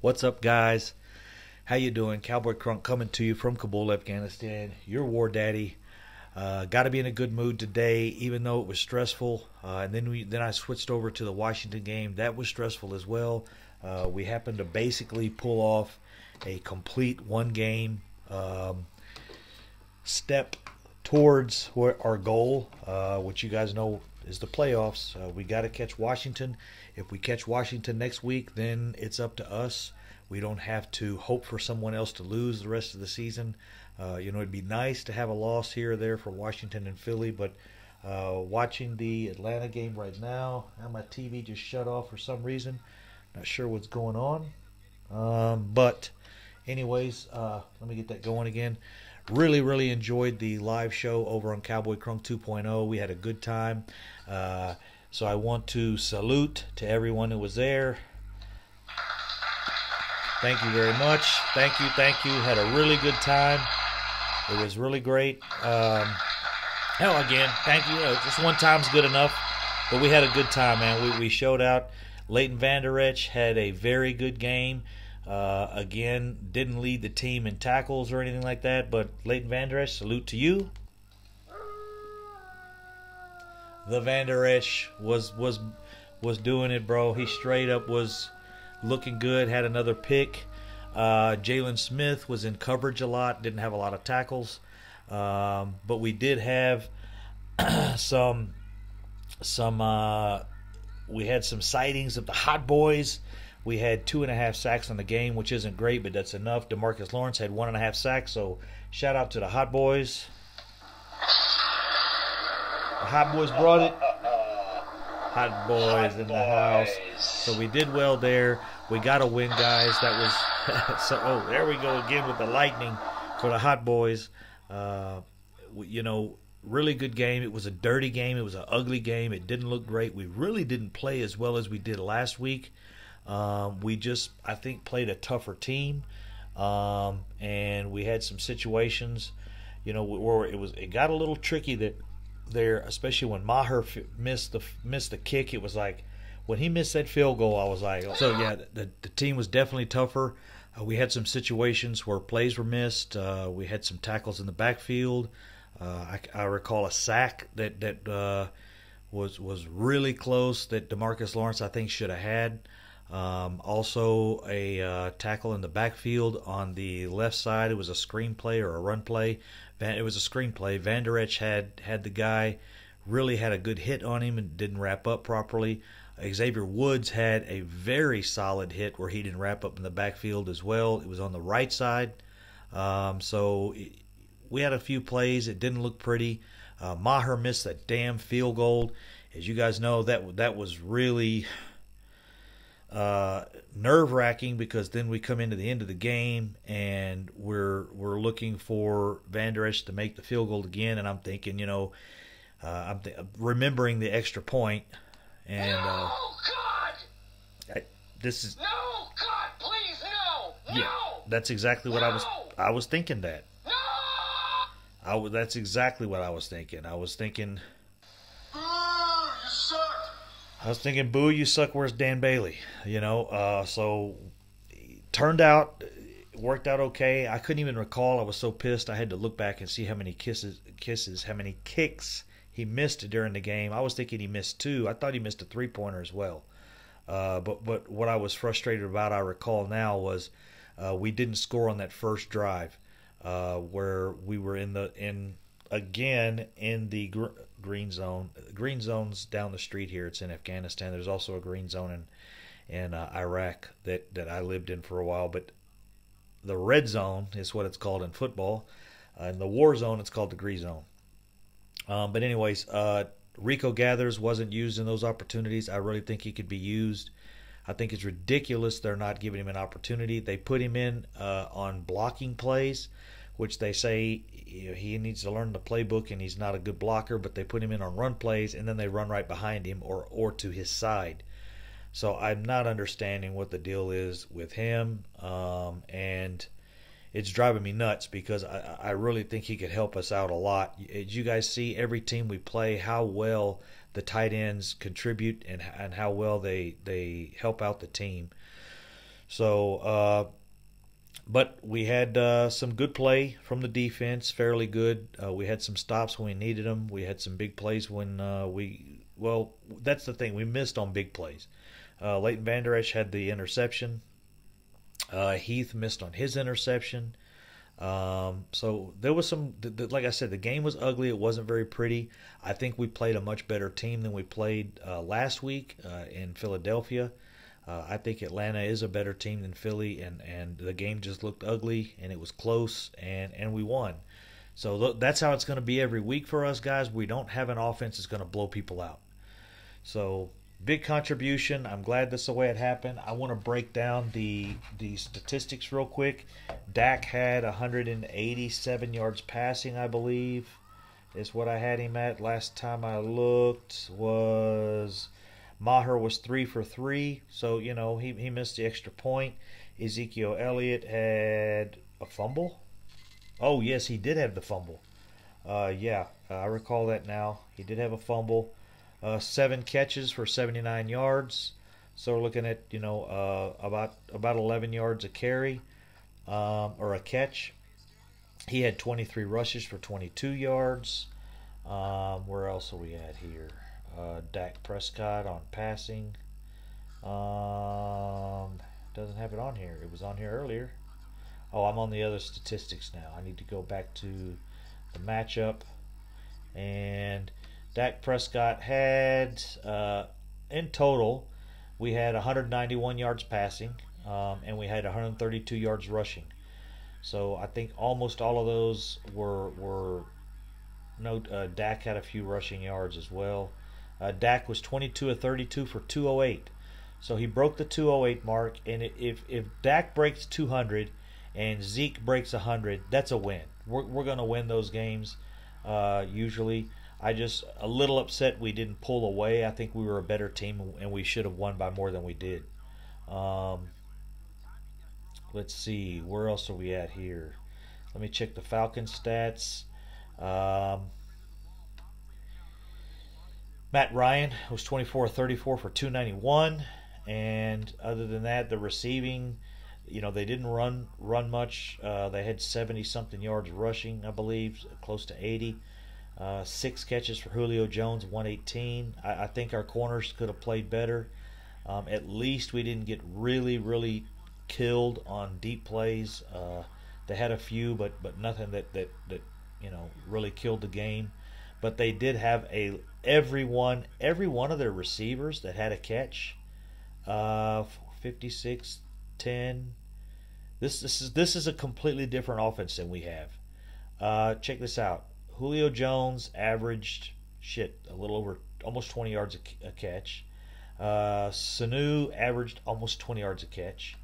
What's up, guys? How you doing? Cowboy Crunk coming to you from Kabul, Afghanistan. Your war daddy. Got to be in a good mood today, even though it was stressful. And then I switched over to the Washington game. That was stressful as well. We happened to basically pull off a complete one-game step towards our goal, which you guys know is the playoffs. We got to catch Washington. If we catch Washington next week, then it's up to us. We don't have to hope for someone else to lose the rest of the season. It'd be nice to have a loss here or there for Washington and Philly, but watching the Atlanta game right now, my TV just shut off for some reason. Not sure what's going on. But anyways, let me get that going again. Really, really enjoyed the live show over on Cowboy Crunk 2.0. We had a good time. So I want to salute to everyone who was there. Thank you very much. Thank you. Had a really good time. It was really great. Again, thank you. Just one time's good enough. But we had a good time, man. We showed out. Leighton Vander Esch had a very good game. Again, didn't lead the team in tackles or anything like that. But Leighton Vander Esch, salute to you. The Vander Esch was doing it, bro. He straight up was looking good. Had another pick. Jalen Smith was in coverage a lot. Didn't have a lot of tackles, but we did have some. We had some sightings of the Hot Boys. We had 2.5 sacks on the game, which isn't great, but that's enough. DeMarcus Lawrence had 1.5 sacks. So shout out to the Hot Boys. The Hot Boys brought it. Hot Boys in the house. So we did well there. We got a win, guys. That was so. Oh, there we go again with the lightning for the Hot Boys. Really good game. It was a dirty game. It was an ugly game. It didn't look great. We really didn't play as well as we did last week. We just, I think, played a tougher team, and we had some situations, where it got a little tricky there, especially when Maher missed the kick. It was like when he missed that field goal, I was like, oh. So yeah, the team was definitely tougher. We had some situations where plays were missed. We had some tackles in the backfield. I recall a sack that was really close that DeMarcus Lawrence, I think, should have had. Also a tackle in the backfield on the left side. It was a screen play or a run play. It was a screen play. Vander Esch had the guy, really had a good hit on him and didn't wrap up properly. Xavier Woods had a very solid hit where he didn't wrap up in the backfield as well. It was on the right side. We had a few plays. It didn't look pretty. Maher missed that damn field goal. As you guys know, that was really nerve-wracking, because then we come into the end of the game and we're looking for Vander Esch to make the field goal again, and I'm thinking, I'm remembering the extra point, and no, God! This is no, God, please, no, no. Yeah, that's exactly what I was thinking. That's exactly what I was thinking. I was thinking, Boo, you suck. Boo, you suck. Where's Dan Bailey? So turned out, worked out okay. I couldn't even recall. I was so pissed. I had to look back and see how many how many kicks he missed during the game. I was thinking he missed 2. I thought he missed a 3-pointer as well. But what I was frustrated about, I recall now, was we didn't score on that first drive, where we were in the green zone. Green zone's down the street here. It's in Afghanistan. There's also a green zone in Iraq that I lived in for a while. But the red zone is what it's called in football. In the war zone, it's called the green zone. But anyways, Rico Gathers wasn't used in those opportunities. I really think he could be used. I think it's ridiculous they're not giving him an opportunity. They put him in on blocking plays, which they say he needs to learn the playbook, and he's not a good blocker, but they put him in on run plays, and then they run right behind him or to his side. So I'm not understanding what the deal is with him, and it's driving me nuts, because I really think he could help us out a lot. As you guys see, every team we play, how well the tight ends contribute and how well they help out the team. So, but we had some good play from the defense, fairly good. We had some stops when we needed them. We had some big plays when well, that's the thing. We missed on big plays. Leighton Vander Esch had the interception. Heath missed on his interception. So there was some, like I said, the game was ugly. It wasn't very pretty. I think we played a much better team than we played last week in Philadelphia. I think Atlanta is a better team than Philly, and the game just looked ugly, and it was close, and we won. So that's how it's going to be every week for us, guys. We don't have an offense that's going to blow people out. So big contribution. I'm glad that's the way it happened. I want to break down the statistics real quick. Dak had 187 yards passing, I believe, is what I had him at. Last time I looked was Maher was 3 for 3, so he missed the extra point. Ezekiel Elliott had a fumble. Oh yes, he did have the fumble. I recall that now. He did have a fumble. 7 catches for 79 yards. So we're looking at about 11 yards a carry or a catch. He had 23 rushes for 22 yards. Where else are we at here? Dak Prescott on passing. Doesn't have it on here. It was on here earlier. Oh, I'm on the other statistics now. I need to go back to the matchup. And Dak Prescott had, in total, we had 191 yards passing, and we had 132 yards rushing. So I think almost all of those were Dak had a few rushing yards as well. Dak was 22 of 32 for 208. So he broke the 208 mark, and if Dak breaks 200 and Zeke breaks 100, that's a win. We're going to win those games usually. I just a little upset we didn't pull away. I think we were a better team, and we should have won by more than we did. Let's see, where else are we at here? Let me check the Falcons stats. Matt Ryan was 24-34 for 291, and other than that, the receiving, they didn't run much. They had 70-something yards rushing, I believe, close to 80. 6 catches for Julio Jones, 118. I think our corners could have played better. At least we didn't get really killed on deep plays. They had a few, but nothing that really killed the game. But they did have every one of their receivers that had a catch. 56, 10. This is a completely different offense than we have. Check this out. Julio Jones averaged a little over almost 20 yards a catch. Sanu averaged almost 20 yards a catch.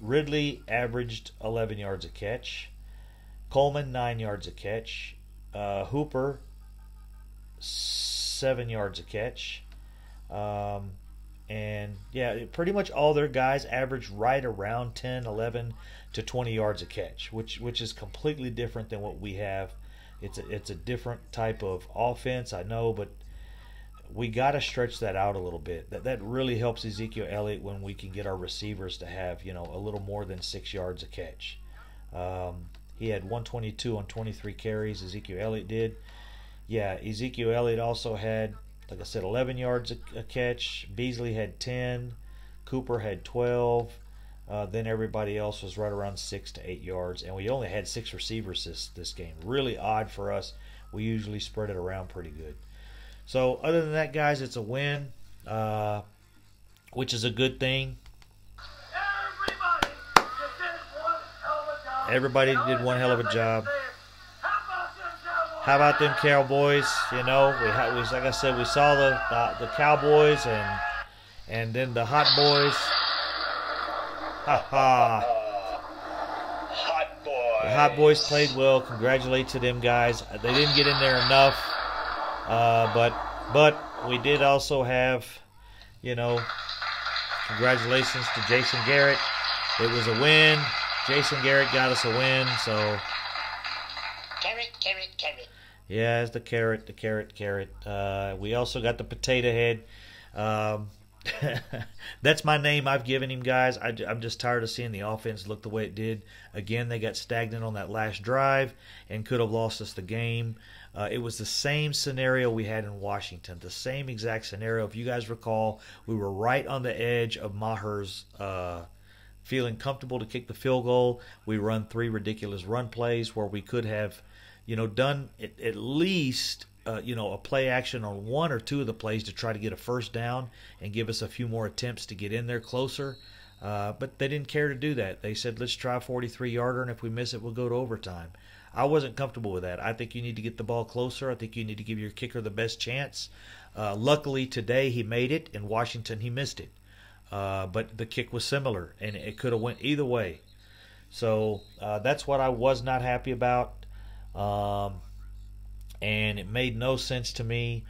Ridley averaged 11 yards a catch. Coleman 9 yards a catch. Hooper 7 yards a catch. And pretty much all their guys averaged right around 10, 11 to 20 yards a catch, which is completely different than what we have. It's a different type of offense, I know, but we got to stretch that out a little bit. That really helps Ezekiel Elliott when we can get our receivers to have a little more than 6 yards a catch. He had 122 on 23 carries. Ezekiel Elliott did. Yeah, Ezekiel Elliott also had, like I said, 11 yards a catch. Beasley had 10. Cooper had 12. Then everybody else was right around 6 to 8 yards. And we only had 6 receivers this game. Really odd for us. We usually spread it around pretty good. So other than that, guys, it's a win, which is a good thing. Everybody did one hell of a job. How about them Cowboys? Like I said, we saw the Cowboys and then the Hot Boys. Ha ha. Hot Boys. The Hot Boys played well. Congratulate to them guys. They didn't get in there enough, but we did also have, congratulations to Jason Garrett. It was a win. Jason Garrett got us a win, so. Carrot. Yeah, it's the carrot. We also got the potato head. That's my name I've given him, guys. I'm just tired of seeing the offense look the way it did. Again, they got stagnant on that last drive and could have lost us the game. It was the same scenario we had in Washington, the same exact scenario. If you guys recall, we were right on the edge of Maher's feeling comfortable to kick the field goal. We run 3 ridiculous run plays where we could have, done at least a play action on 1 or 2 of the plays to try to get a first down and give us a few more attempts to get in there closer. But they didn't care to do that. They said, let's try a 43-yarder, and if we miss it, we'll go to overtime. I wasn't comfortable with that. I think you need to get the ball closer. I think you need to give your kicker the best chance. Luckily, today he made it. In Washington, he missed it. But the kick was similar, and it could have went either way. So that's what I was not happy about. And it made no sense to me.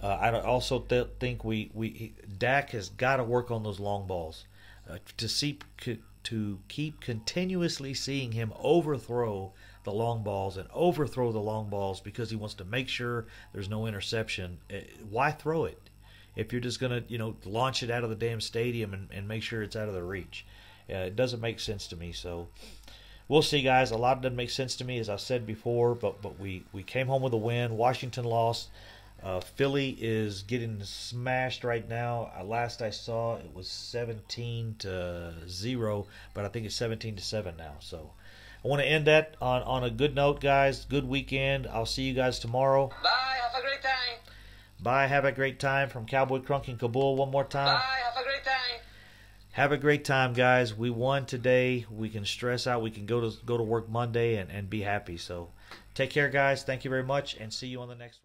I also think Dak has got to work on those long balls. To keep continuously seeing him overthrow the long balls because he wants to make sure there's no interception. Why throw it if you're just going to launch it out of the damn stadium and make sure it's out of the reach? It doesn't make sense to me. So we'll see, guys. A lot doesn't make sense to me, as I said before, but we came home with a win. Washington lost. Philly is getting smashed right now. Last I saw, it was 17-0, but I think it's 17-7 now. So I want to end that on a good note, guys. Good weekend. I'll see you guys tomorrow. Bye. Have a great time. Bye. Have a great time from Cowboy Crunk in Kabul one more time. Bye. Have a great time. Have a great time, guys. We won today. We can stress out. We can go to work Monday and be happy. So take care, guys. Thank you very much, and see you on the next one.